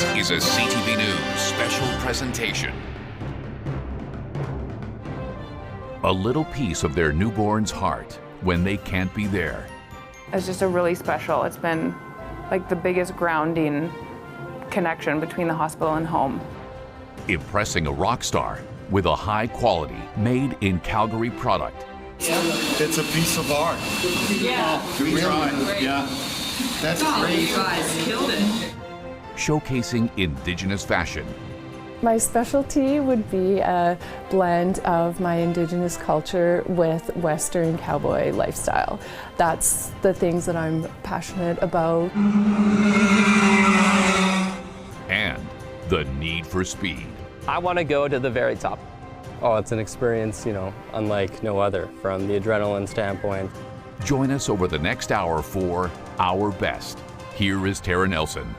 This is a CTV News special presentation. A little piece of their newborn's heart when they can't be there. It's just a really special. It's been like the biggest grounding connection between the hospital and home. Impressing a rock star with a high quality, made in Calgary product. It's a piece of art. Yeah. We tried. Yeah. That's great. You guys killed it. Showcasing Indigenous fashion. My specialty would be a blend of my Indigenous culture with Western cowboy lifestyle. That's the things that I'm passionate about. And the need for speed. I want to go to the very top. Oh, it's an experience, unlike no other from the adrenaline standpoint. Join us over the next hour for Our Best. Here is Tara Nelson.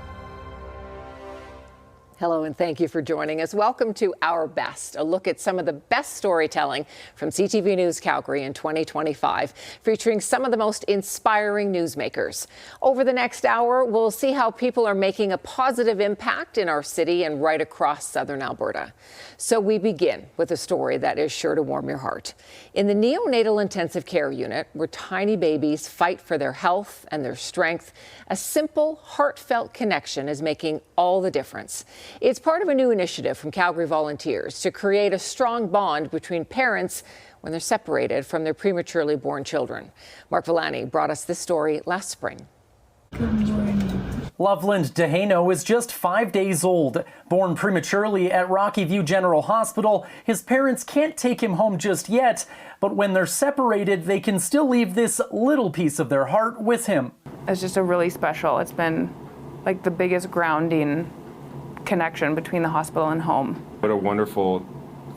Hello and thank you for joining us. Welcome to Our Best, a look at some of the best storytelling from CTV News Calgary in 2025, featuring some of the most inspiring newsmakers. Over the next hour, we'll see how people are making a positive impact in our city and right across southern Alberta. So we begin with a story that is sure to warm your heart. In the neonatal intensive care unit, where tiny babies fight for their health and their strength, a simple, heartfelt connection is making all the difference. It's part of a new initiative from Calgary volunteers to create a strong bond between parents when they're separated from their prematurely born children. Mark Villani brought us this story last spring. Good morning. Loveland Dehano is just 5 days old. Born prematurely at Rocky View General Hospital, his parents can't take him home just yet, but when they're separated, they can still leave this little piece of their heart with him. It's just a really special. It's been like the biggest grounding connection between the hospital and home. What a wonderful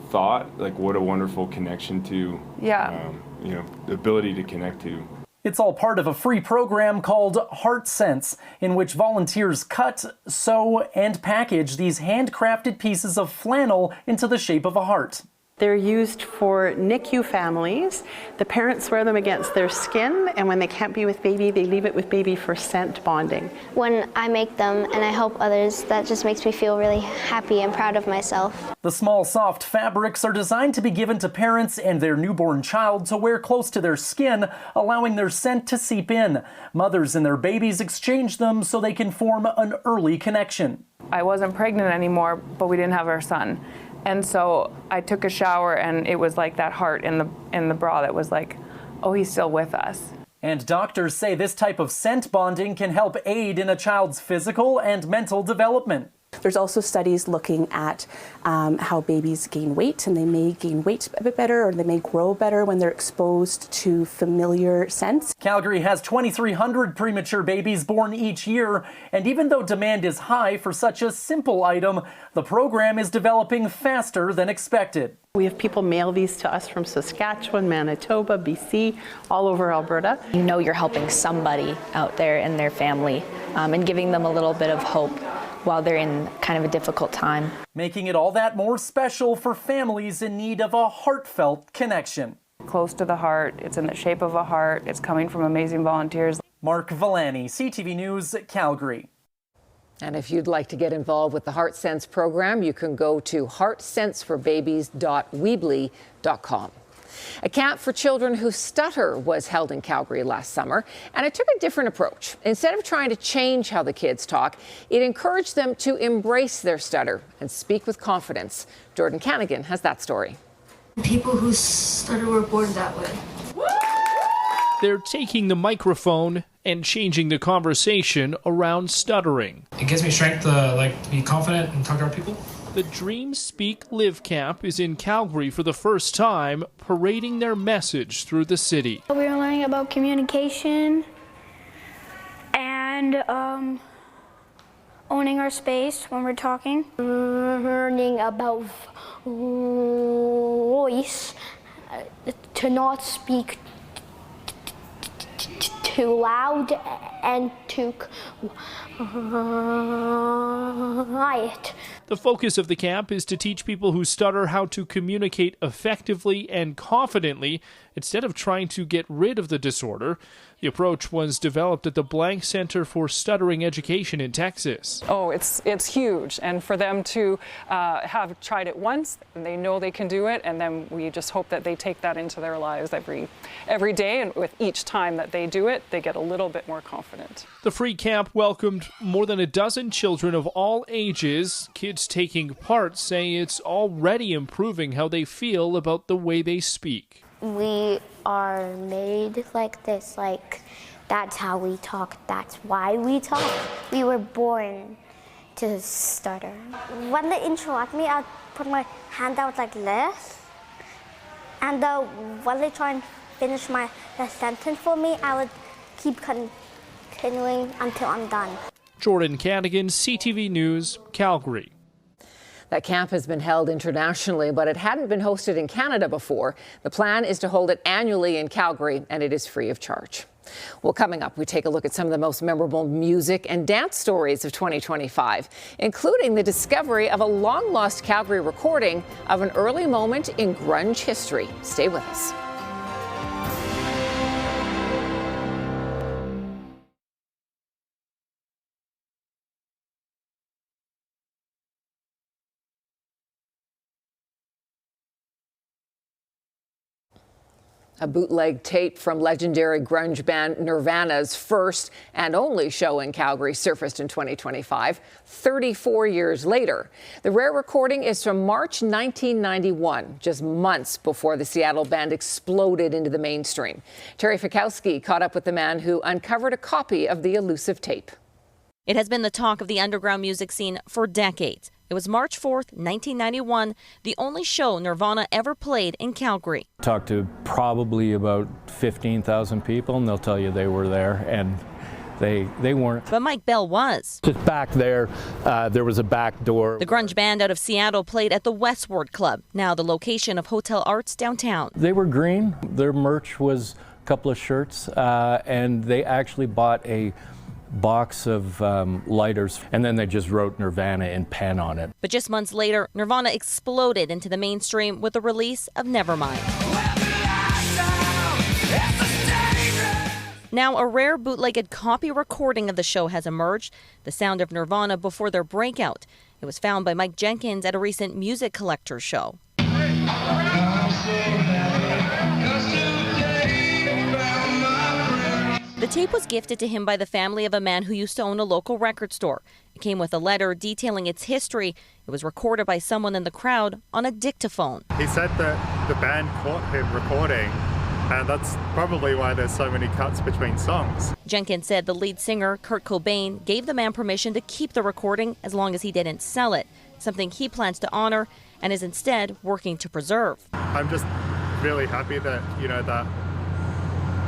thought, like what a wonderful connection to, the ability to connect to. It's all part of a free program called HeartSense, in which volunteers cut, sew, and package these handcrafted pieces of flannel into the shape of a heart. They're used for NICU families. The parents wear them against their skin, and when they can't be with baby, they leave it with baby for scent bonding. When I make them and I help others, that just makes me feel really happy and proud of myself. The small, soft fabrics are designed to be given to parents and their newborn child to wear close to their skin, allowing their scent to seep in. Mothers and their babies exchange them so they can form an early connection. I wasn't pregnant anymore, but we didn't have our son. And so I took a shower and it was like that heart in the bra that was like, oh, he's still with us. And doctors say this type of scent bonding can help aid in a child's physical and mental development. There's also studies looking at how babies gain weight, and they may gain weight a bit better, or they may grow better when they're exposed to familiar scents. Calgary has 2,300 premature babies born each year, and even though demand is high for such a simple item, the program is developing faster than expected. We have people mail these to us from Saskatchewan, Manitoba, BC, all over Alberta. You know you're helping somebody out there and their family and giving them a little bit of hope while they're in kind of a difficult time. Making it all that more special for families in need of a heartfelt connection. Close to the heart, it's in the shape of a heart, it's coming from amazing volunteers. Mark Villani, CTV News, Calgary. And if you'd like to get involved with the HeartSense program, you can go to heartsenseforbabies.weebly.com. A camp for children who stutter was held in Calgary last summer, and it took a different approach. Instead of trying to change how the kids talk, it encouraged them to embrace their stutter and speak with confidence. Jordan Canagan has that story. People who stutter were born that way. They're taking the microphone and changing the conversation around stuttering. It gives me strength to be confident and talk to our people. The Dream Speak Live camp is in Calgary for the first time, parading their message through the city. We were learning about communication and owning our space when we're talking. Learning about voice, to not speak too loud and to quiet. The focus of the camp is to teach people who stutter how to communicate effectively and confidently instead of trying to get rid of the disorder. The approach was developed at the Blank Center for Stuttering Education in Texas. Oh, it's huge, and for them to have tried it once, and they know they can do it, and then we just hope that they take that into their lives every day, and with each time that they do it, they get a little bit more confident. The free camp welcomed more than a dozen children of all ages. Kids taking part say it's already improving how they feel about the way they speak. We are made like this, like that's how we talk, that's why we talk. We were born to stutter. When they interrupt me, I'll put my hand out like this, and when they try and finish the sentence for me, I would keep continuing until I'm done. Jordan Cadigan, CTV News, Calgary. That camp has been held internationally, but it hadn't been hosted in Canada before. The plan is to hold it annually in Calgary, and it is free of charge. Well, coming up, we take a look at some of the most memorable music and dance stories of 2025, including the discovery of a long-lost Calgary recording of an early moment in grunge history. Stay with us. A bootleg tape from legendary grunge band Nirvana's first and only show in Calgary surfaced in 2025, 34 years later. The rare recording is from March 1991, just months before the Seattle band exploded into the mainstream. Terry Fikowski caught up with the man who uncovered a copy of the elusive tape. It has been the talk of the underground music scene for decades. It was March 4th, 1991, the only show Nirvana ever played in Calgary. Talked to probably about 15,000 people, and they'll tell you they were there, and they weren't. But Mike Bell was. Just back there, there was a back door. The grunge band out of Seattle played at the Westward Club, now the location of Hotel Arts downtown. They were green. Their merch was a couple of shirts, and they actually bought a box of lighters, and then they just wrote Nirvana in pen on it. But just months later, Nirvana exploded into the mainstream with the release of Nevermind. Now, a rare bootlegged copy recording of the show has emerged, the sound of Nirvana before their breakout. It was found by Mike Jenkins at a recent music collector show. The tape was gifted to him by the family of a man who used to own a local record store. It came with a letter detailing its history. It was recorded by someone in the crowd on a dictaphone. He said that the band caught him recording, and that's probably why there's so many cuts between songs. Jenkins said the lead singer, Kurt Cobain, gave the man permission to keep the recording as long as he didn't sell it, something he plans to honor and is instead working to preserve. I'm just really happy that, that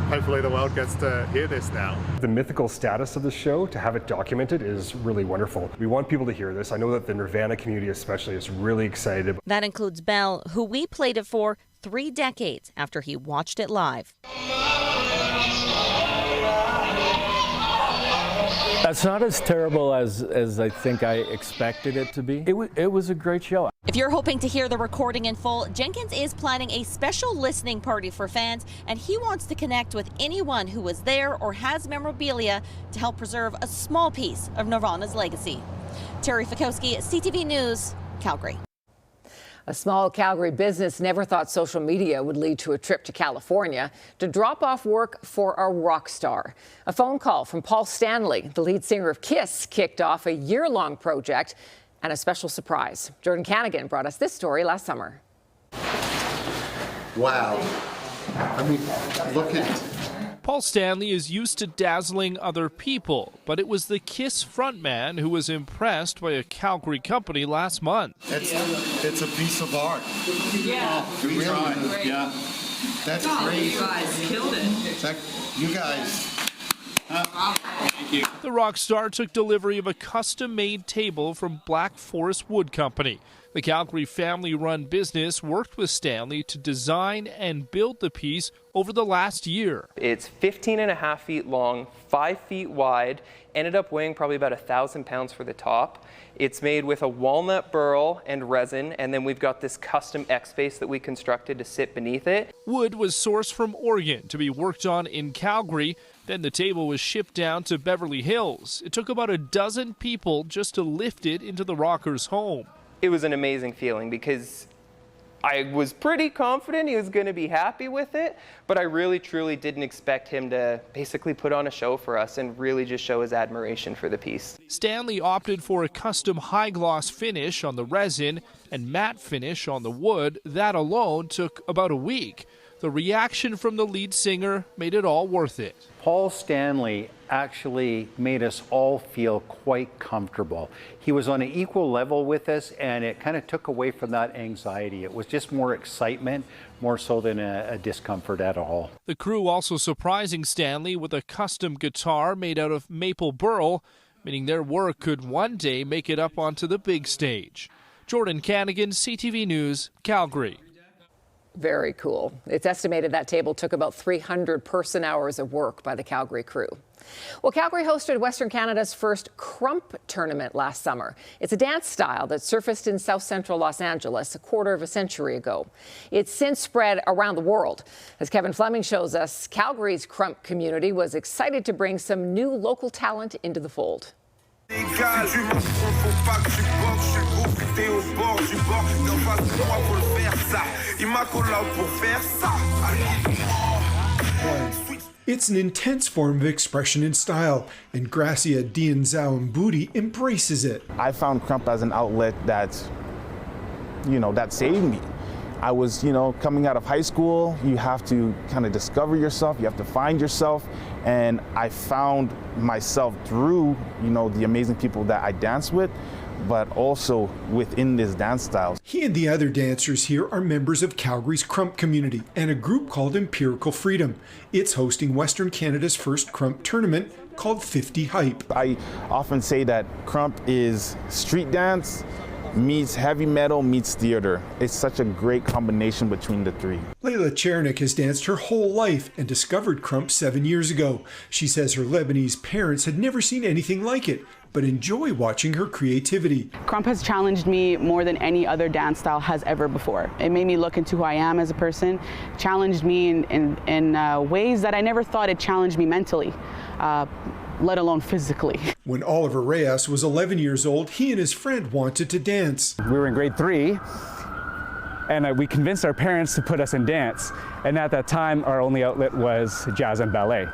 hopefully the world gets to hear this now. The mythical status of the show, to have it documented, is really wonderful. We want people to hear this. I know that the Nirvana community especially is really excited. That includes Bell, who we played it for 3 decades after he watched it live. That's not as terrible as I think I expected it to be. It was a great show. If you're hoping to hear the recording in full, Jenkins is planning a special listening party for fans, and he wants to connect with anyone who was there or has memorabilia to help preserve a small piece of Nirvana's legacy. Terry Fikowski, CTV News, Calgary. A small Calgary business never thought social media would lead to a trip to California to drop off work for a rock star. A phone call from Paul Stanley, the lead singer of Kiss, kicked off a year-long project and a special surprise. Jordan Cadigan brought us this story last summer. Wow. I mean, look at... Paul Stanley is used to dazzling other people, but it was the Kiss frontman who was impressed by a Calgary company last month. It's a piece of art. Yeah. Good try. Yeah. That's great. You guys killed it. You guys. Thank you. The rock star took delivery of a custom-made table from Black Forest Wood Company. The Calgary family-run business worked with Stanley to design and build the piece over the last year. It's 15.5 feet long, 5 feet wide, ended up weighing probably about 1,000 pounds for the top. It's made with a walnut burl and resin, and then we've got this custom X base that we constructed to sit beneath it. Wood was sourced from Oregon to be worked on in Calgary. Then the table was shipped down to Beverly Hills. It took about a dozen people just to lift it into the rocker's home. It was an amazing feeling because I was pretty confident he was going to be happy with it, but I really truly didn't expect him to basically put on a show for us and really just show his admiration for the piece. Stanley opted for a custom high gloss finish on the resin and matte finish on the wood. That alone took about a week. The reaction from the lead singer made it all worth it. Paul Stanley actually made us all feel quite comfortable. He was on an equal level with us, and it kind of took away from that anxiety. It was just more excitement, more so than a discomfort at all. The crew also surprising Stanley with a custom guitar made out of maple burl, meaning their work could one day make it up onto the big stage. Jordan Canigan, CTV News, Calgary. Very cool. It's estimated that table took about 300 person-hours of work by the Calgary crew. Well, Calgary hosted Western Canada's first crump tournament last summer. It's a dance style that surfaced in South Central Los Angeles a quarter of a century ago. It's since spread around the world. As Kevin Fleming shows us, Calgary's crump community was excited to bring some new local talent into the fold. It's an intense form of expression and style, and Gracia Dianzao Mbudi embraces it. I found crump as an outlet that saved me. I was, coming out of high school, you have to kind of discover yourself, you have to find yourself, and I found myself through, the amazing people that I dance with, but also within this dance style. He and the other dancers here are members of Calgary's crump community and a group called Empirical Freedom. It's hosting Western Canada's first crump tournament called 50 Hype. I often say that crump is street dance meets heavy metal meets theater. It's such a great combination between the three. Layla Chernik has danced her whole life and discovered crump 7 years ago. She says her Lebanese parents had never seen anything like it, but enjoy watching her creativity. Crump has challenged me more than any other dance style has ever before. It made me look into who I am as a person, challenged me in ways that I never thought it challenged me mentally, let alone physically. When Oliver Reyes was 11 years old, he and his friend wanted to dance. We were in grade 3, and we convinced our parents to put us in dance. And at that time, our only outlet was jazz and ballet.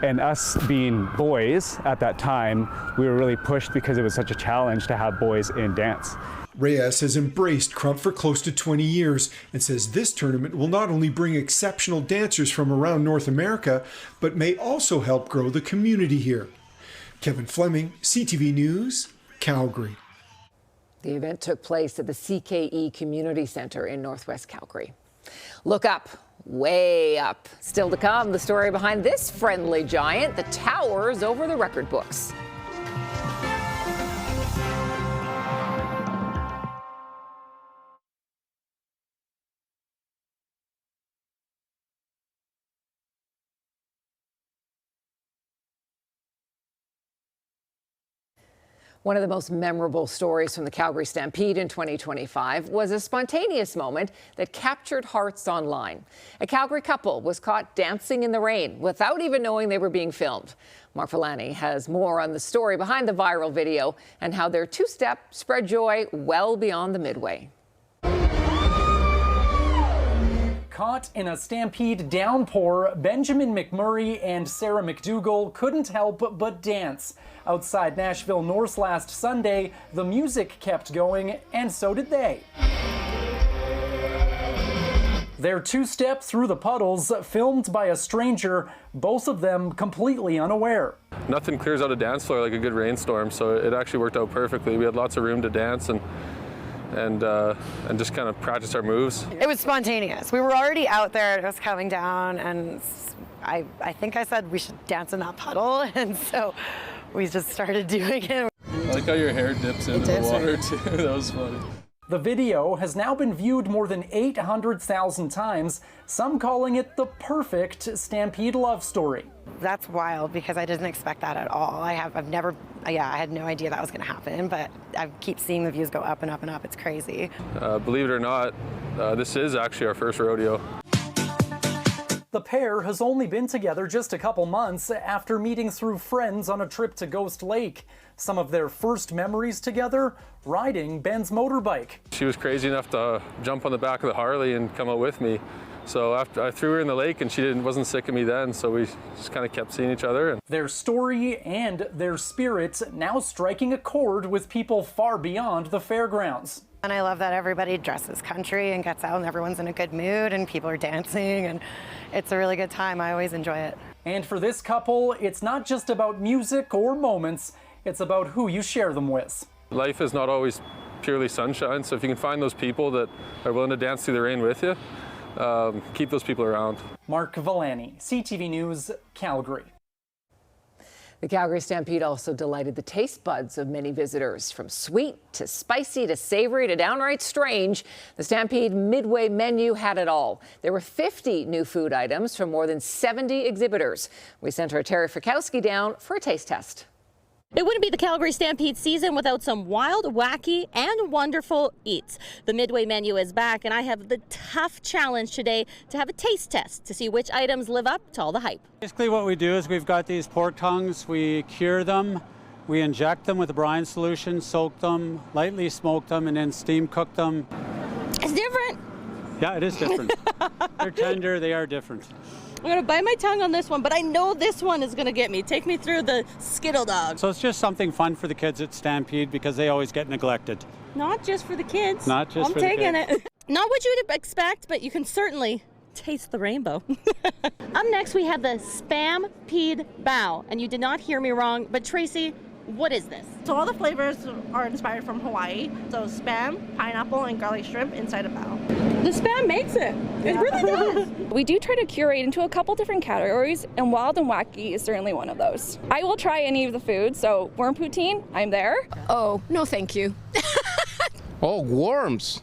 And us being boys at that time, we were really pushed because it was such a challenge to have boys in dance. Reyes has embraced crump for close to 20 years and says this tournament will not only bring exceptional dancers from around North America, but may also help grow the community here. Kevin Fleming, CTV News, Calgary. The event took place at the CKE Community Centre in Northwest Calgary. Look up. Way up. Still to come, the story behind this friendly giant, the towers over the record books. One of the most memorable stories from the Calgary Stampede in 2025 was a spontaneous moment that captured hearts online. A Calgary couple was caught dancing in the rain without even knowing they were being filmed. Mark Villani has more on the story behind the viral video and how their two-step spread joy well beyond the Midway. Caught in a Stampede downpour, Benjamin McMurray and Sarah McDougall couldn't help but dance. Outside Nashville North last Sunday, the music kept going, and so did they. Their two-step through the puddles, filmed by a stranger, both of them completely unaware. Nothing clears out a dance floor like a good rainstorm, so it actually worked out perfectly. We had lots of room to dance and just kind of practice our moves. It was spontaneous. We were already out there, it was coming down, and I think I said we should dance in that puddle, and so we just started doing it. I like how your hair dips into the water too. That was funny. The video has now been viewed more than 800,000 times, some calling it the perfect Stampede love story. That's wild because I didn't expect that at all. I had no idea that was going to happen, but I keep seeing the views go up and up and up. It's crazy. Believe it or not, this is actually our first rodeo. The pair has only been together just a couple months after meeting through friends on a trip to Ghost Lake. Some of their first memories together, riding Ben's motorbike. She was crazy enough to jump on the back of the Harley and come out with me. So after I threw her in the lake and she wasn't sick of me then, so we just kind of kept seeing each other. Their story and their spirits now striking a chord with people far beyond the fairgrounds. And I love that everybody dresses country and gets out and everyone's in a good mood and people are dancing and it's a really good time. I always enjoy it. And for this couple, it's not just about music or moments, it's about who you share them with. Life is not always purely sunshine, so if you can find those people that are willing to dance through the rain with you, keep those people around. Mark Villani, CTV News, Calgary. The Calgary Stampede also delighted the taste buds of many visitors. From sweet to spicy to savory to downright strange, the Stampede Midway menu had it all. There were 50 new food items from more than 70 exhibitors. We sent our Terry Frykowski down for a taste test. It wouldn't be the Calgary Stampede season without some wild, wacky, and wonderful eats. The Midway menu is back, and I have the tough challenge today to have a taste test to see which items live up to all the hype. Basically what we do is we've got these pork tongues, we cure them, we inject them with a brine solution, soak them, lightly smoke them, and then steam cook them. It's different. Yeah, it is different. They're tender, they are different. I'm going to bite my tongue on this one, but I know this one is going to get me. Take me through the Skittle Dog. So it's just something fun for the kids at Stampede because they always get neglected. Not just for the kids. Not just for the kids. I'm taking it. Not what you would expect, but you can certainly taste the rainbow. Up next, we have the Stampede Bao. And you did not hear me wrong, but Tracy, what is this? So all the flavors are inspired from Hawaii. So Spam, pineapple, and garlic shrimp inside a bao. The Spam makes it. It really does. We do try to curate into a couple different categories, and wild and wacky is certainly one of those. I will try any of the food, so worm poutine, I'm there. Oh, no thank you. Oh, worms.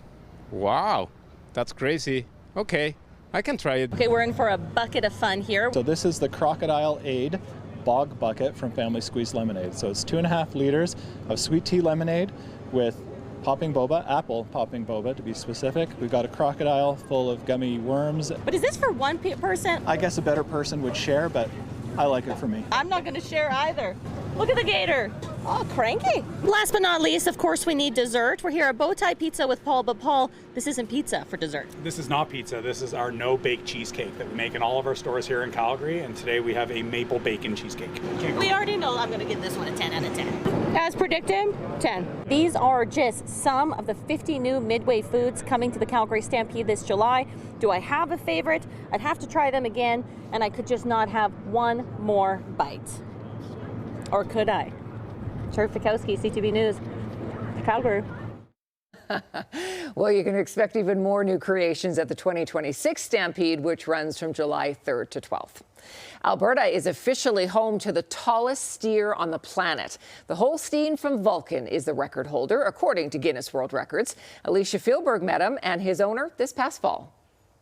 Wow, that's crazy. Okay, I can try it. Okay, we're in for a bucket of fun here. So this is the Crocodile Aid Bog Bucket from Family Squeeze Lemonade. So it's 2.5 liters of sweet tea lemonade with popping boba, apple popping boba to be specific. We've got a crocodile full of gummy worms. But is this for one person? I guess a better person would share, but I like it for me. I'm not going to share either. Look at the gator. Oh, cranky. Last but not least, of course, we need dessert. We're here at Bowtie Pizza with Paul, but Paul, this isn't pizza for dessert. This is not pizza. This is our no-bake cheesecake that we make in all of our stores here in Calgary, and today we have a maple bacon cheesecake. We already know I'm going to give this one a 10 out of 10. As predicted, 10. These are just some of the 50 new Midway foods coming to the Calgary Stampede this July. Do I have a favorite? I'd have to try them again, and I could just not have one more bite. Or could I? Terry Frykowski, CTV News, Calgary. Well, you can expect even more new creations at the 2026 Stampede, which runs from July 3rd to 12th. Alberta is officially home to the tallest steer on the planet. The Holstein from Vulcan is the record holder, according to Guinness World Records. Alicia Fieldberg met him and his owner this past fall.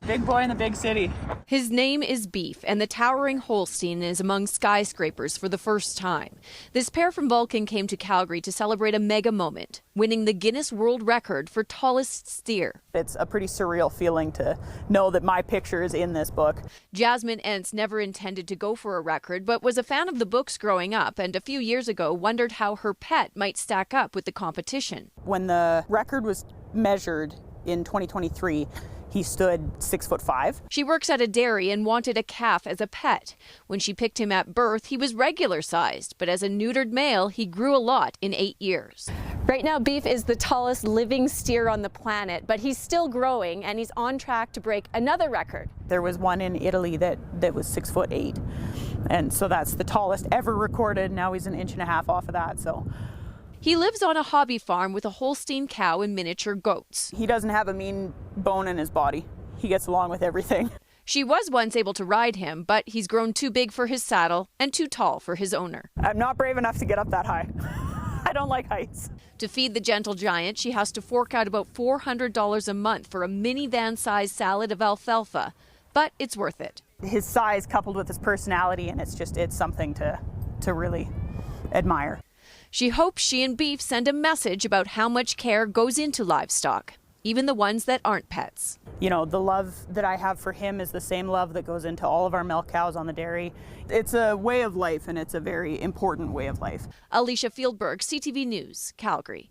Big boy in the big city. His name is Beef, and the towering Holstein is among skyscrapers for the first time. This pair from Vulcan came to Calgary to celebrate a mega moment, winning the Guinness World Record for tallest steer. It's a pretty surreal feeling to know that my picture is in this book. Jasmine Entz never intended to go for a record, but was a fan of the books growing up, and a few years ago wondered how her pet might stack up with the competition. When the record was measured in 2023, he stood 6'5". She works at a dairy and wanted a calf as a pet. When she picked him at birth, he was regular sized, but as a neutered male, he grew a lot in 8 years. Right now, Beef is the tallest living steer on the planet, but he's still growing and he's on track to break another record. There was one in Italy that was 6'8", and so that's the tallest ever recorded. Now he's 1.5 inches off of that. So. He lives on a hobby farm with a Holstein cow and miniature goats. He doesn't have a mean bone in his body. He gets along with everything. She was once able to ride him, but he's grown too big for his saddle and too tall for his owner. I'm not brave enough to get up that high. I don't like heights. To feed the gentle giant, she has to fork out about $400 a month for a minivan-sized salad of alfalfa, but it's worth it. His size coupled with his personality, and it's something to really admire. She hopes she and Beef send a message about how much care goes into livestock, even the ones that aren't pets. You know, the love that I have for him is the same love that goes into all of our milk cows on the dairy. It's a way of life, and it's a very important way of life. Alicia Fieldberg, CTV News, Calgary.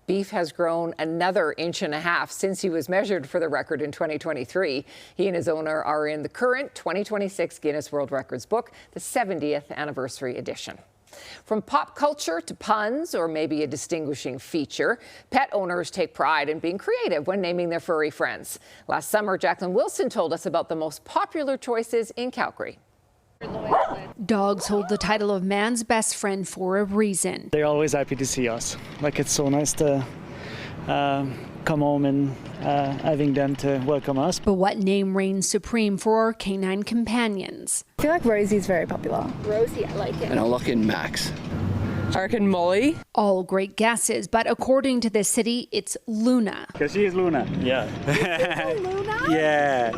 Beef has grown another 1.5 inches since he was measured for the record in 2023. He and his owner are in the current 2026 Guinness World Records book, the 70th anniversary edition. From pop culture to puns or maybe a distinguishing feature, pet owners take pride in being creative when naming their furry friends. Last summer, Jacqueline Wilson told us about the most popular choices in Calgary. Dogs hold the title of man's best friend for a reason. They're always happy to see us. Like, it's so nice to come home and having them to welcome us. But what name reigns supreme for our canine companions? I feel like Rosie's very popular. Rosie, I like it. And I'll lock in Max. I reckon Molly. All great guesses, but according to the city, it's Luna. Because she is Luna. Yeah. Luna? Yeah.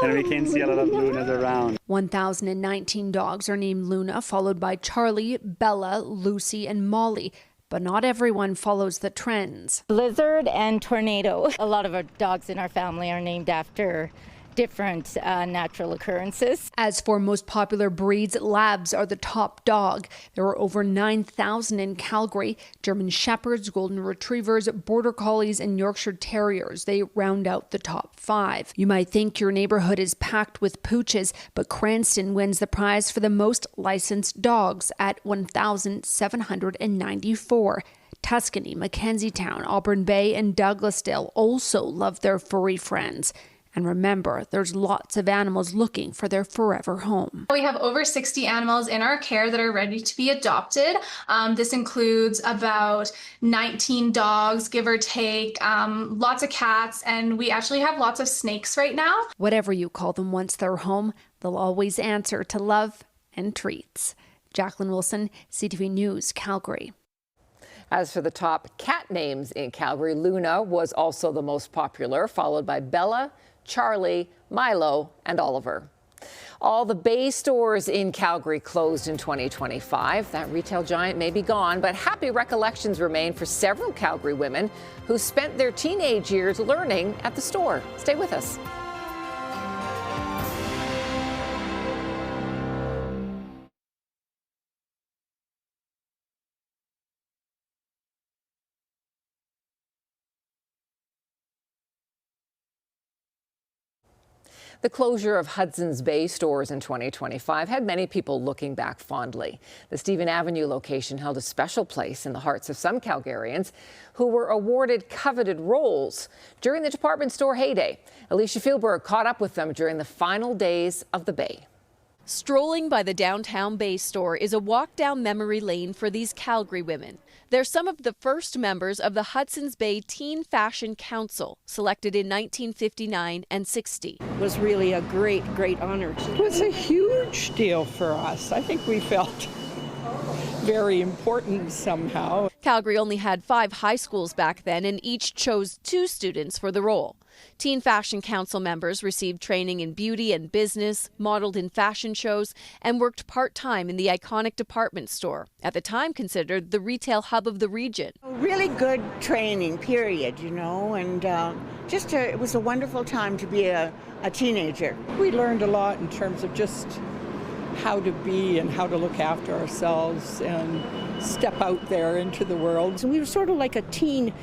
And we can see a lot of Lunas around. 1,019 dogs are named Luna, followed by Charlie, Bella, Lucy, and Molly. But not everyone follows the trends. Blizzard and Tornado. A lot of our dogs in our family are named after different natural occurrences. As for most popular breeds, Labs are the top dog. There are over 9,000 in Calgary. German Shepherds, Golden Retrievers, Border Collies, and Yorkshire Terriers. They round out the top 5. You might think your neighborhood is packed with pooches, but Cranston wins the prize for the most licensed dogs at 1,794. Tuscany, Mackenziestown, Auburn Bay, and Douglasdale also love their furry friends. And remember, there's lots of animals looking for their forever home. We have over 60 animals in our care that are ready to be adopted. This includes about 19 dogs, give or take, lots of cats, and we actually have lots of snakes right now. Whatever you call them once they're home, they'll always answer to love and treats. Jacqueline Wilson, CTV News, Calgary. As for the top cat names in Calgary, Luna was also the most popular, followed by Bella, Charlie, Milo, and Oliver. All the Bay stores in Calgary closed in 2025. That retail giant may be gone, but happy recollections remain for several Calgary women who spent their teenage years learning at the store. Stay with us. The closure of Hudson's Bay stores in 2025 had many people looking back fondly. The Stephen Avenue location held a special place in the hearts of some Calgarians who were awarded coveted roles during the department store heyday. Alicia Fieldberg caught up with them during the final days of the Bay. Strolling by the downtown Bay store is a walk down memory lane for these Calgary women. They're some of the first members of the Hudson's Bay Teen Fashion Council, selected in 1959 and 60. It was really a great honor. It was a huge deal for us. I think we felt very important somehow. Calgary only had 5 high schools back then, and each chose 2 students for the role. Teen Fashion Council members received training in beauty and business, modeled in fashion shows, and worked part-time in the iconic department store, at the time considered the retail hub of the region. Really good training, period, you know, and it was a wonderful time to be a teenager. We learned a lot in terms of just how to be and how to look after ourselves and step out there into the world. So we were sort of like a teen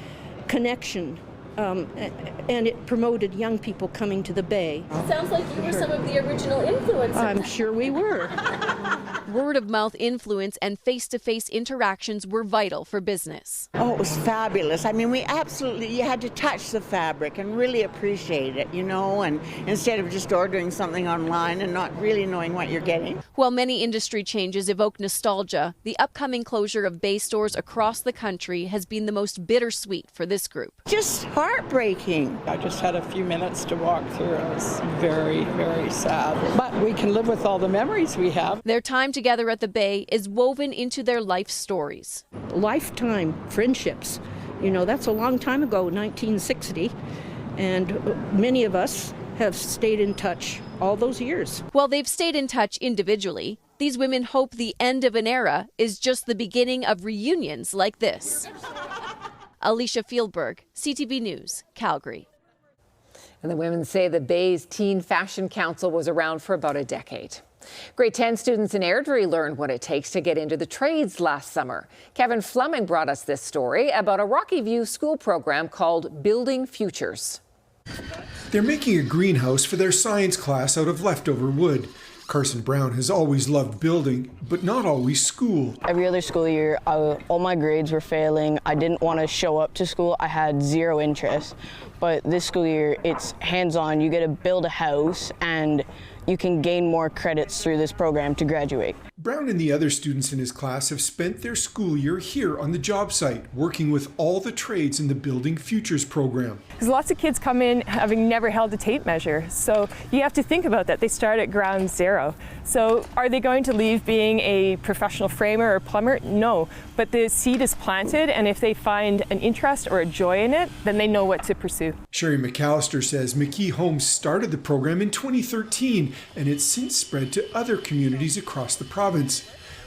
connection. And it promoted young people coming to the Bay. Sounds like you were some of the original influencers. I'm sure we were. Word of mouth influence and face-to-face interactions were vital for business. Oh, it was fabulous. I mean, you had to touch the fabric and really appreciate it, you know, and instead of just ordering something online and not really knowing what you're getting. While many industry changes evoke nostalgia, the upcoming closure of Bay stores across the country has been the most bittersweet for this group. Just heartbreaking. I just had a few minutes to walk through. It was very, very sad. But we can live with all the memories we have. Their time together at the Bay is woven into their life stories. Lifetime friendships. You know, that's a long time ago, 1960. And many of us have stayed in touch all those years. While they've stayed in touch individually, these women hope the end of an era is just the beginning of reunions like this. Alicia Fieldberg, CTV News, Calgary. And the women say the Bay's Teen Fashion Council was around for about a decade. Grade 10 students in Airdrie learned what it takes to get into the trades last summer. Kevin Fleming brought us this story about a Rocky View school program called Building Futures. They're making a greenhouse for their science class out of leftover wood. Carson Brown has always loved building, but not always school. Every other school year, all my grades were failing. I didn't want to show up to school. I had zero interest. But this school year, it's hands-on. You get to build a house, and you can gain more credits through this program to graduate. Brown and the other students in his class have spent their school year here on the job site, working with all the trades in the Building Futures program. Because lots of kids come in having never held a tape measure, so you have to think about that. They start at ground zero. So are they going to leave being a professional framer or plumber? No, but the seed is planted, and if they find an interest or a joy in it, then they know what to pursue. Sherry McAllister says McKee Homes started the program in 2013, and it's since spread to other communities across the province.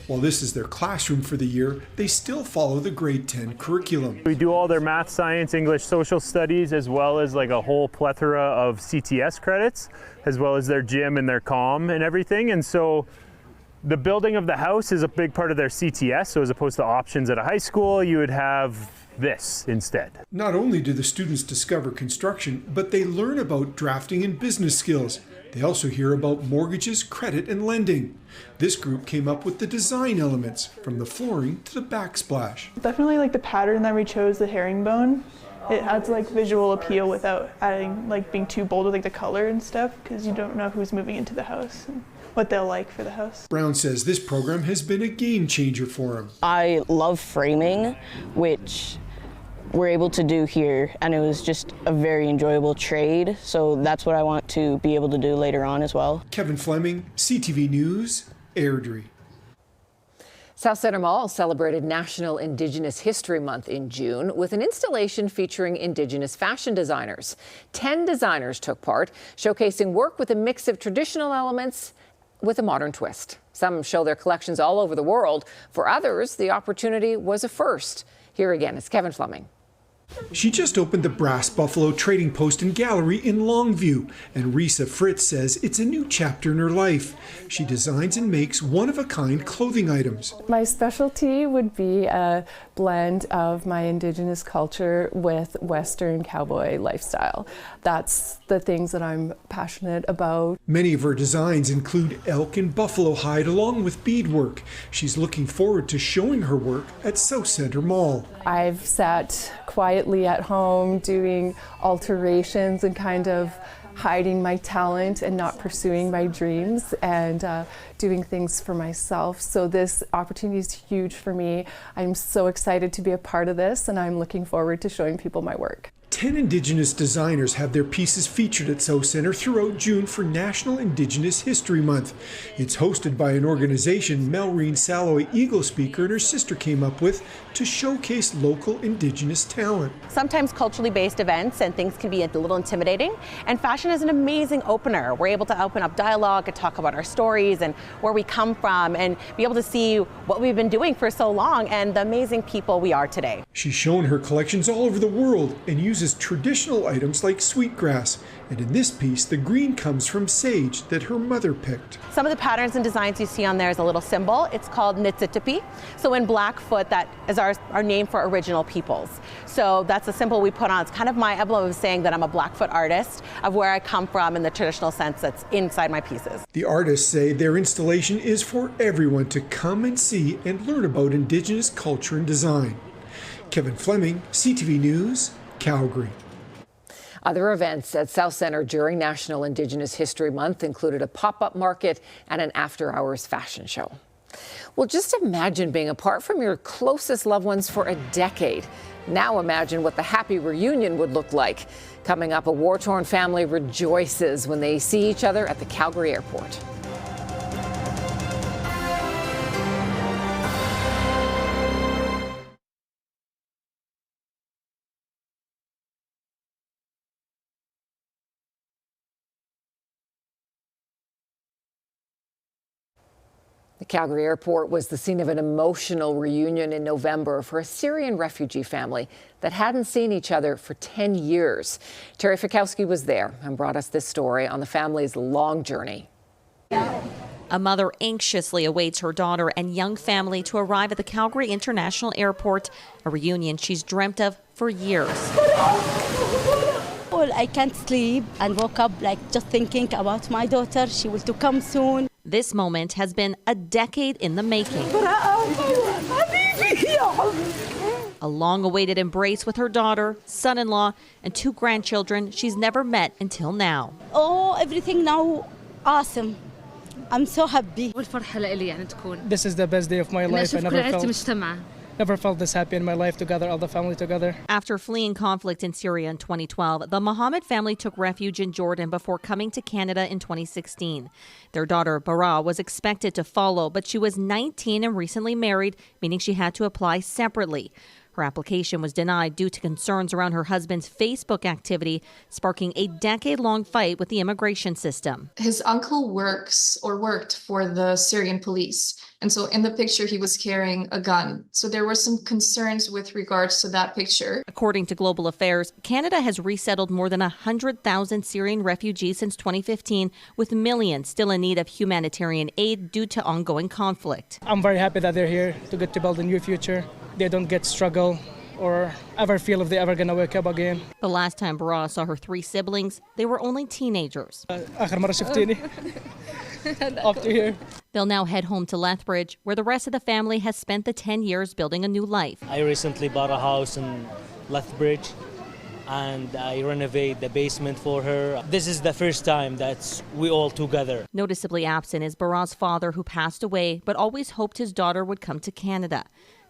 While this is their classroom for the year, they still follow the grade 10 curriculum. We do all their math, science, English, social studies, as well as like a whole plethora of CTS credits, as well as their gym and their comm and everything. And so the building of the house is a big part of their CTS. So as opposed to options at a high school, you would have this instead. Not only do the students discover construction, but they learn about drafting and business skills. They also hear about mortgages, credit, and lending. This group came up with the design elements, from the flooring to the backsplash. Definitely like the pattern that we chose, the herringbone. It adds like visual appeal without adding like being too bold with like the color and stuff, because you don't know who's moving into the house and what they'll like for the house. Brown says this program has been a game changer for him. I love framing, which we're able to do here, and it was just a very enjoyable trade, so that's what I want to be able to do later on as well. Kevin Fleming, CTV News, Airdrie. South Centre Mall celebrated National Indigenous History Month in June with an installation featuring Indigenous fashion designers. 10 designers took part, showcasing work with a mix of traditional elements with a modern twist. Some show their collections all over the world. For others, the opportunity was a first. Here again is Kevin Fleming. She just opened the Brass Buffalo Trading Post and Gallery in Longview, and Risa Fritz says it's a new chapter in her life. She designs and makes one-of-a-kind clothing items. My specialty would be a blend of my Indigenous culture with Western cowboy lifestyle. That's the things that I'm passionate about. Many of her designs include elk and buffalo hide along with beadwork. She's looking forward to showing her work at South Centre Mall. I've sat quietly at home doing alterations and kind of hiding my talent and not pursuing my dreams and doing things for myself. So this opportunity is huge for me. I'm so excited to be a part of this, and I'm looking forward to showing people my work. 10 Indigenous designers have their pieces featured at South Centre throughout June for National Indigenous History Month. It's hosted by an organization Melreen Saloy Eagle Speaker and her sister came up with to showcase local Indigenous talent. Sometimes culturally based events and things can be a little intimidating, and fashion is an amazing opener. We're able to open up dialogue and talk about our stories and where we come from and be able to see what we've been doing for so long and the amazing people we are today. She's shown her collections all over the world and uses traditional items like sweetgrass. And in this piece, the green comes from sage that her mother picked. Some of the patterns and designs you see on there is a little symbol. It's called Nitsitipi. So in Blackfoot, that is our name for original peoples. So that's a symbol we put on. It's kind of my emblem of saying that I'm a Blackfoot artist, of where I come from in the traditional sense that's inside my pieces. The artists say their installation is for everyone to come and see and learn about Indigenous culture and design. Kevin Fleming, CTV News, Calgary. Other events at South Centre during National Indigenous History Month included a pop-up market and an after-hours fashion show. Well, just imagine being apart from your closest loved ones for a decade. Now imagine what the happy reunion would look like. Coming up, a war-torn family rejoices when they see each other at the Calgary airport. The Calgary airport was the scene of an emotional reunion in November for a Syrian refugee family that hadn't seen each other for 10 years. Terry Fikowski was there and brought us this story on the family's long journey. A mother anxiously awaits her daughter and young family to arrive at the Calgary International Airport, a reunion she's dreamt of for years. Well, I can't sleep and woke up just thinking about my daughter. She will to come soon. This moment has been a decade in the making. A long-awaited embrace with her daughter, son-in-law, and 2 grandchildren she's never met until now. Oh, everything now awesome. I'm so happy. This is the best day of my life. I never felt this happy in my life to gather all the family together. After fleeing conflict in Syria in 2012, the Mohammed family took refuge in Jordan before coming to Canada in 2016. Their daughter, Bara, was expected to follow, but she was 19 and recently married, meaning she had to apply separately. Her application was denied due to concerns around her husband's Facebook activity, sparking a decade-long fight with the immigration system. His uncle worked for the Syrian police. And so in the picture, he was carrying a gun. So there were some concerns with regards to that picture. According to Global Affairs, Canada has resettled more than 100,000 Syrian refugees since 2015, with millions still in need of humanitarian aid due to ongoing conflict. I'm very happy that they're here to get to build a new future. They don't get struggle or ever feel if they're ever going to wake up again. The last time Bara saw her 3 siblings, they were only teenagers. Up to here. They'll now head home to Lethbridge, where the rest of the family has spent the 10 years building a new life. I recently bought a house in Lethbridge and I renovate the basement for her. This is the first time that we all together. Noticeably absent is Bara's father, who passed away, but always hoped his daughter would come to Canada.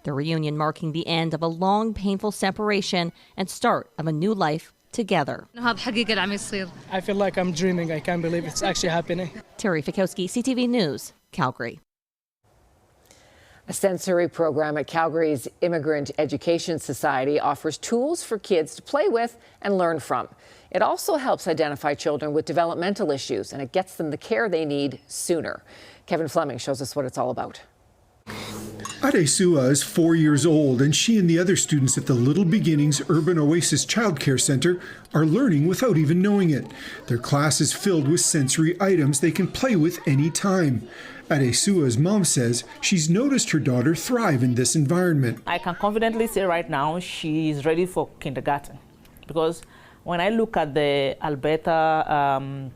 The reunion marking the end of a long, painful separation and start of a new life together. I feel like I'm dreaming. I can't believe it's actually happening. Terry Fikowski, CTV News, Calgary. A sensory program at Calgary's Immigrant Education Society offers tools for kids to play with and learn from. It also helps identify children with developmental issues, and it gets them the care they need sooner. Kevin Fleming shows us what it's all about. Adesua is 4 years old, and she and the other students at the Little Beginnings Urban Oasis Child Care Center are learning without even knowing it. Their class is filled with sensory items they can play with any time. Adesua's mom says she's noticed her daughter thrive in this environment. I can confidently say right now she is ready for kindergarten, because when I look at the Alberta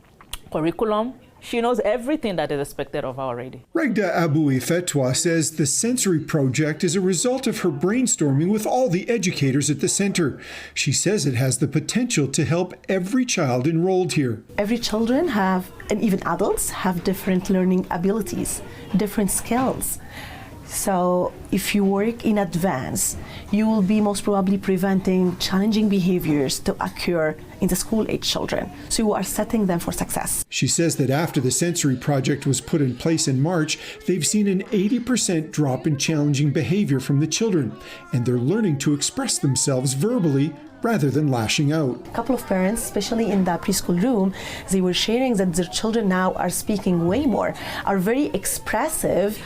curriculum, she knows everything that is expected of her already. Regda Abouifetwa says the sensory project is a result of her brainstorming with all the educators at the center. She says it has the potential to help every child enrolled here. Every children have, and even adults, have different learning abilities, different skills. So if you work in advance, you will be most probably preventing challenging behaviors to occur in the school-age children. So you are setting them for success. She says that after the sensory project was put in place in March, they've seen an 80% drop in challenging behavior from the children, and they're learning to express themselves verbally rather than lashing out. A couple of parents, especially in the preschool room, they were sharing that their children now are speaking way more, are very expressive.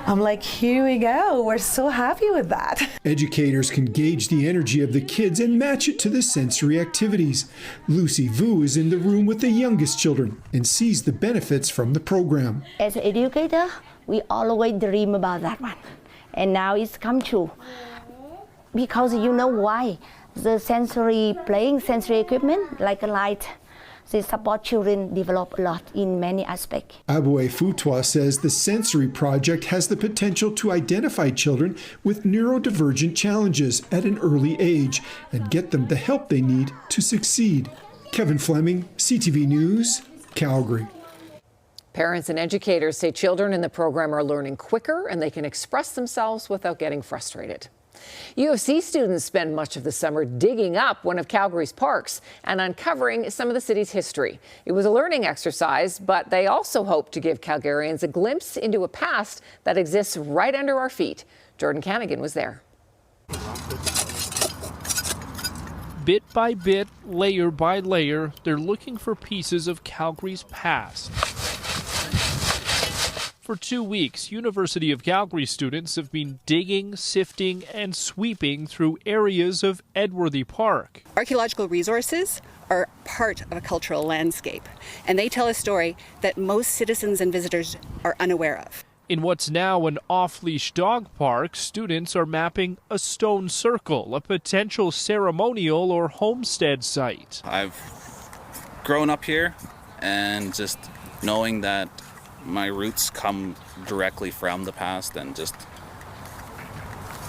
I'm like, here we go. We're so happy with that. Educators can gauge the energy of the kids and match it to the sensory activities. Lucy Vu is in the room with the youngest children and sees the benefits from the program. As an educator, we always dream about that one. And now it's come true. Because you know why? The sensory equipment, like a light, they support children develop a lot in many aspects. Abouifetwa says the sensory project has the potential to identify children with neurodivergent challenges at an early age and get them the help they need to succeed. Kevin Fleming, CTV News, Calgary. Parents and educators say children in the program are learning quicker and they can express themselves without getting frustrated. U of C students spend much of the summer digging up one of Calgary's parks and uncovering some of the city's history. It was a learning exercise, but they also hope to give Calgarians a glimpse into a past that exists right under our feet. Jordan Canagan was there. Bit by bit, layer by layer, they're looking for pieces of Calgary's past. For 2 weeks, University of Calgary students have been digging, sifting, and sweeping through areas of Edworthy Park. Archaeological resources are part of a cultural landscape, and they tell a story that most citizens and visitors are unaware of. In what's now an off-leash dog park, students are mapping a stone circle, a potential ceremonial or homestead site. I've grown up here, and just knowing that my roots come directly from the past, and just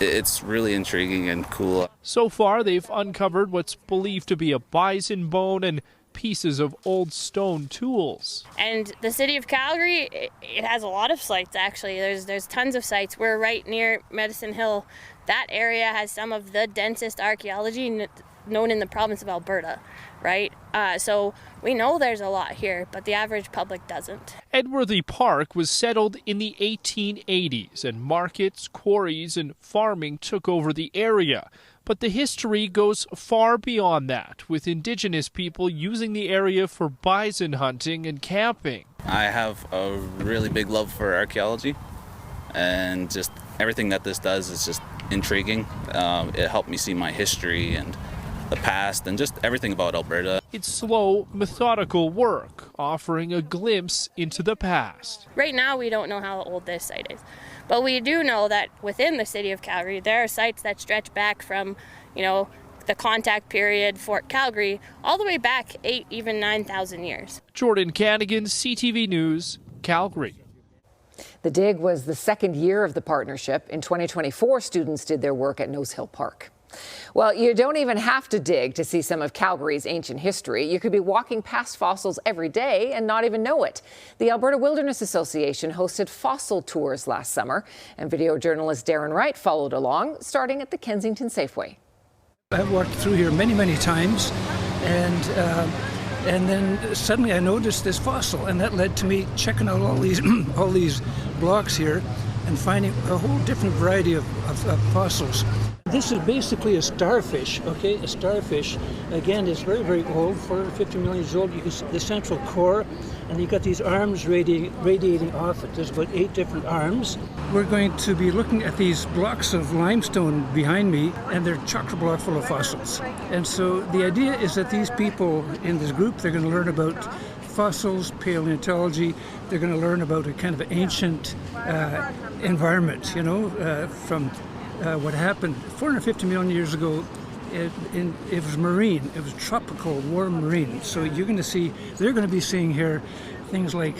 it's really intriguing and cool. So far, they've uncovered what's believed to be a bison bone and pieces of old stone tools. And the city of Calgary, it has a lot of sites actually. There's tons of sites. We're right near Medicine Hill. That area has some of the densest archaeology known in the province of Alberta, right? So we know there's a lot here, but the average public doesn't. Edworthy Park was settled in the 1880s, and markets, quarries, and farming took over the area. But the history goes far beyond that, with Indigenous people using the area for bison hunting and camping. I have a really big love for archaeology, and just everything that this does is just intriguing. It helped me see my history and the past and just everything about Alberta. It's slow, methodical work, offering a glimpse into the past. Right now, we don't know how old this site is, but we do know that within the city of Calgary, there are sites that stretch back from, the contact period, Fort Calgary, all the way back 8, even 9,000 years. Jordan Canagan, CTV News, Calgary. The dig was the second year of the partnership. In 2024, students did their work at Nose Hill Park. Well, you don't even have to dig to see some of Calgary's ancient history. You could be walking past fossils every day and not even know it. The Alberta Wilderness Association hosted fossil tours last summer, and video journalist Darren Wright followed along, starting at the Kensington Safeway. I've walked through here many, many times, and then suddenly I noticed this fossil, and that led to me checking out all these blocks here and finding a whole different variety of fossils. This is basically a starfish, okay? A starfish, again, is very, very old, 450 million years old. You can see the central core, and you've got these arms radiating off it. There's about 8 different arms. We're going to be looking at these blocks of limestone behind me, and they're chock-a-block full of fossils. And so the idea is that these people in this group, they're going to learn about fossils, paleontology. They're going to learn about a kind of ancient environment, from what happened 450 million years ago. It was marine. It was tropical, warm marine. So they're going to be seeing here things like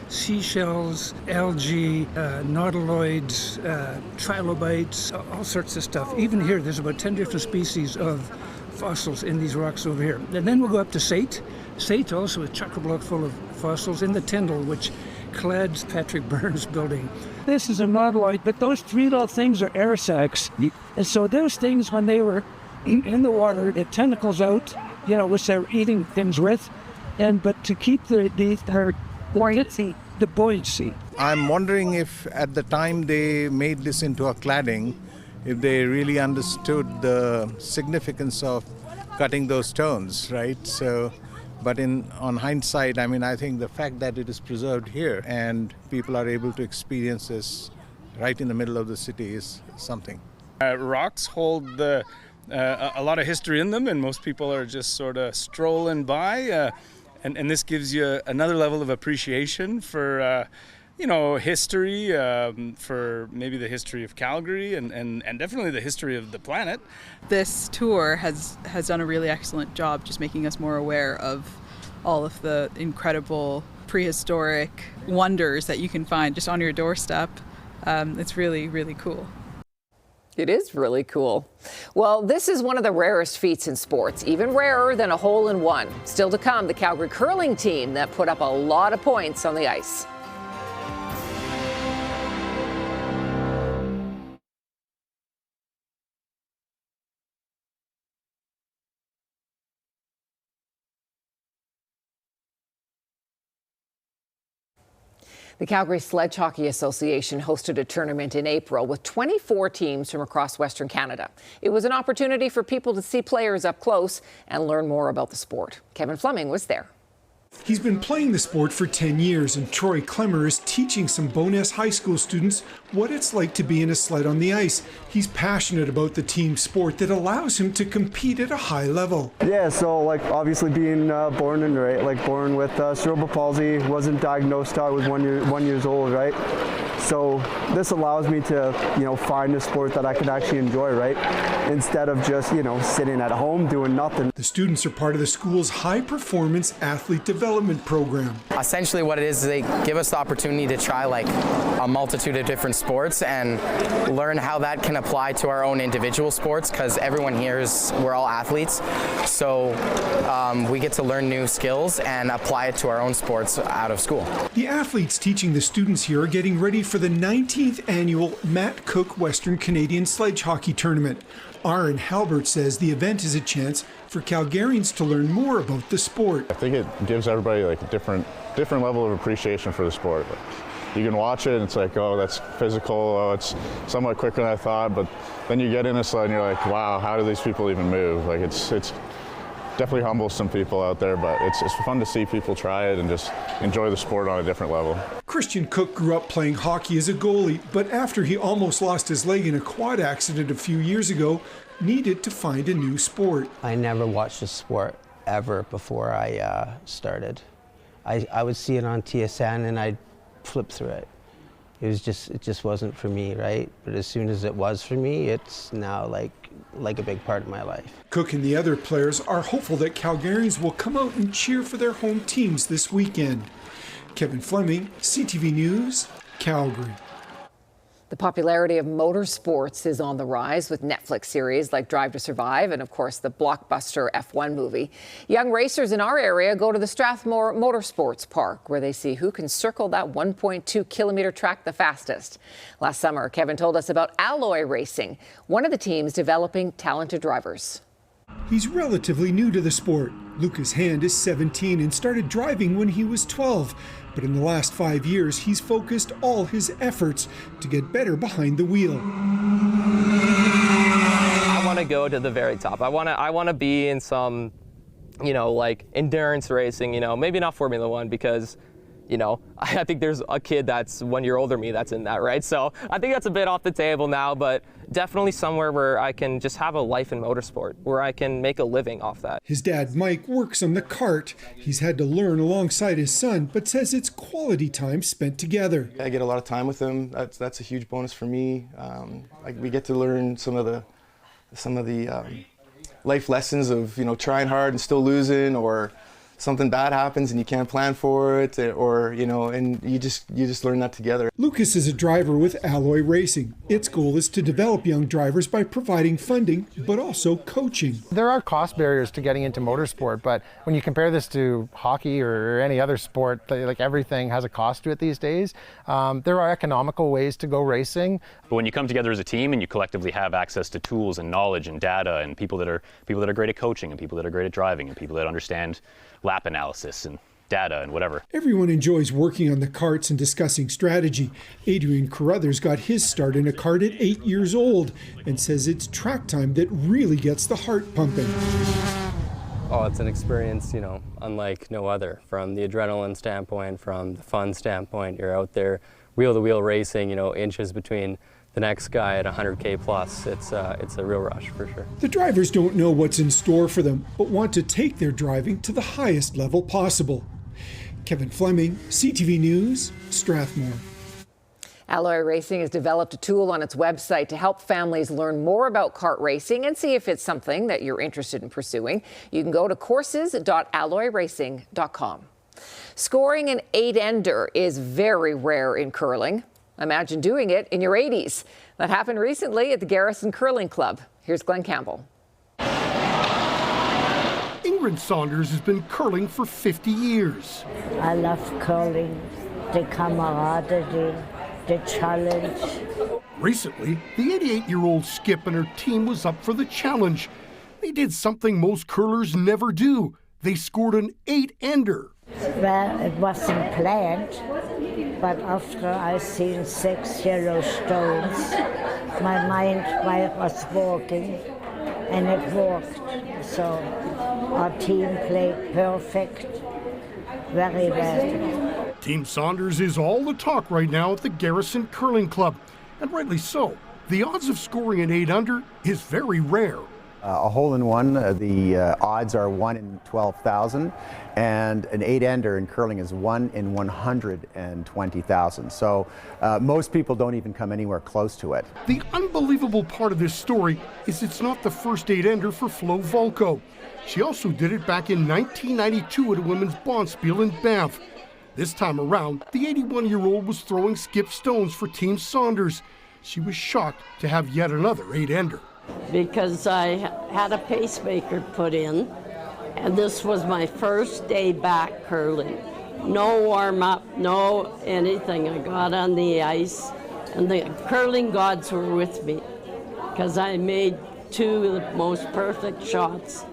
seashells, algae, nautiloids, trilobites, all sorts of stuff. Even here, there's about 10 different species of fossils in these rocks over here. And then we'll go up to Sate. Sate also is chock-a-block full of fossils in the Tyndall, which clads Patrick Byrne's building. This is a nautiloid, but those 3 little things are air sacs. And so those things, when they were in the water, it tentacles out, which they're eating things with, but to keep the buoyancy. I'm wondering if at the time they made this into a cladding, if they really understood the significance of cutting those stones, right? So, but on hindsight, I think the fact that it is preserved here and people are able to experience this right in the middle of the city is something. Rocks hold a lot of history in them, and most people are just sort of strolling by. And this gives you another level of appreciation for, history, for maybe the history of Calgary and definitely the history of the planet. This tour has done a really excellent job just making us more aware of all of the incredible prehistoric wonders that you can find just on your doorstep. It's really, really cool. It is really cool. Well, this is one of the rarest feats in sports, even rarer than a hole-in-one. Still to come, the Calgary curling team that put up a lot of points on the ice. The Calgary Sledge Hockey Association hosted a tournament in April with 24 teams from across Western Canada. It was an opportunity for people to see players up close and learn more about the sport. Kevin Fleming was there. He's been playing the sport for 10 years, and Troy Clemmer is teaching some Bowness High School students what it's like to be in a sled on the ice. He's passionate about the team sport that allows him to compete at a high level. Yeah, so obviously being born with cerebral palsy, wasn't diagnosed till I was 1 year old, right? So this allows me to, find a sport that I can actually enjoy, right? Instead of just, sitting at home doing nothing. The students are part of the school's high-performance athlete development program. Essentially what it is they give us the opportunity to try a multitude of different sports and learn how that can apply to our own individual sports, because everyone here we're all athletes. So we get to learn new skills and apply it to our own sports out of school. The athletes teaching the students here are getting ready for the 19th annual Matt Cook Western Canadian Sledge Hockey Tournament. Aaron Halbert says the event is a chance for Calgarians to learn more about the sport. I think it gives everybody a different level of appreciation for the sport. You can watch it and it's oh, that's physical, oh, it's somewhat quicker than I thought, but then you get in a sled and you're like, wow, how do these people even move? It's definitely humbles some people out there, but it's fun to see people try it and just enjoy the sport on a different level. Christian Cook grew up playing hockey as a goalie, but after he almost lost his leg in a quad accident a few years ago, needed to find a new sport. I never watched a sport ever before I started. I would see it on TSN and I'd flip through it. It just wasn't for me, right? But as soon as it was for me, it's now like a big part of my life. Cook and the other players are hopeful that Calgarians will come out and cheer for their home teams this weekend. Kevin Fleming, CTV News, Calgary. The popularity of motorsports is on the rise with Netflix series like Drive to Survive and, of course, the blockbuster F1 movie. Young racers in our area go to the Strathmore Motorsports Park, where they see who can circle that 1.2-kilometer track the fastest. Last summer, Kevin told us about Alloy Racing, one of the teams developing talented drivers. He's relatively new to the sport. Lucas Hand is 17 and started driving when he was 12. But in the last 5 years, he's focused all his efforts to get better behind the wheel. I want to go to the very top. I want to be in some, endurance racing, maybe not Formula One, because, I think there's a kid that's 1 year older than me that's in that, right? So I think that's a bit off the table now, but definitely somewhere where I can just have a life in motorsport, where I can make a living off that. His dad, Mike, works on the kart. He's had to learn alongside his son, but says it's quality time spent together. I get a lot of time with him. That's a huge bonus for me. We get to learn some of the life lessons of trying hard and still losing, or something bad happens and you can't plan for it, or and you just learn that together. Lucas is a driver with Alloy Racing. Its goal is to develop young drivers by providing funding, but also coaching. There are cost barriers to getting into motorsport, but when you compare this to hockey or any other sport, everything has a cost to it these days. There are economical ways to go racing. But when you come together as a team and you collectively have access to tools and knowledge and data and people that are great at coaching and people that are great at driving and people that understand lap analysis and data and whatever. Everyone enjoys working on the karts and discussing strategy. Adrian Carruthers got his start in a kart at 8 years old and says it's track time that really gets the heart pumping. Oh, it's an experience, unlike no other. From the adrenaline standpoint, from the fun standpoint, you're out there wheel-to-wheel racing, inches between the next guy at 100K plus. It's a real rush for sure. The drivers don't know what's in store for them, but want to take their driving to the highest level possible. Kevin Fleming, CTV News, Strathmore. Alloy Racing has developed a tool on its website to help families learn more about kart racing and see if it's something that you're interested in pursuing. You can go to courses.alloyracing.com. Scoring an 8-ender is very rare in curling. Imagine doing it in your 80s. That happened recently at the Garrison Curling Club. Here's Glenn Campbell. Ingrid Saunders has been curling for 50 years. I love curling, the camaraderie, the challenge. Recently, the 88-year-old Skip and her team was up for the challenge. They did something most curlers never do. They scored an 8-ender. Well, it wasn't planned, but after I seen 6 yellow stones, my mind was walking, and it worked. So our team played perfect, very well. Team Saunders is all the talk right now at the Garrison Curling Club, and rightly so. The odds of scoring an 8 under is very rare. A hole-in-one, the odds are 1 in 12,000, and an 8-ender in curling is 1 in 120,000. So most people don't even come anywhere close to it. The unbelievable part of this story is it's not the first 8-ender for Flo Volko. She also did it back in 1992 at a women's bonspiel in Banff. This time around, the 81-year-old was throwing skip stones for Team Saunders. She was shocked to have yet another 8-ender. Because I had a pacemaker put in, and this was my first day back curling. No warm-up, no anything. I got on the ice, and the curling gods were with me, because I made 2 of the most perfect shots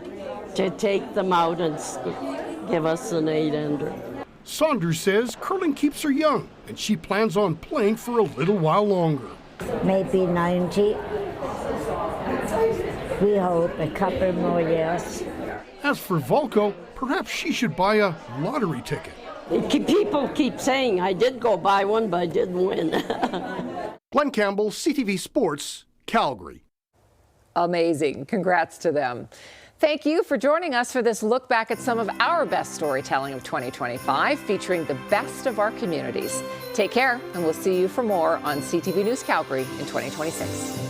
to take them out and give us an 8-ender. Saunders says curling keeps her young, and she plans on playing for a little while longer. Maybe 90. We hope a couple more years. As for Volko, perhaps she should buy a lottery ticket. People keep saying I did go buy one, but I didn't win. Glenn Campbell, CTV Sports, Calgary. Amazing. Congrats to them. Thank you for joining us for this look back at some of our best storytelling of 2025, featuring the best of our communities. Take care, and we'll see you for more on CTV News Calgary in 2026.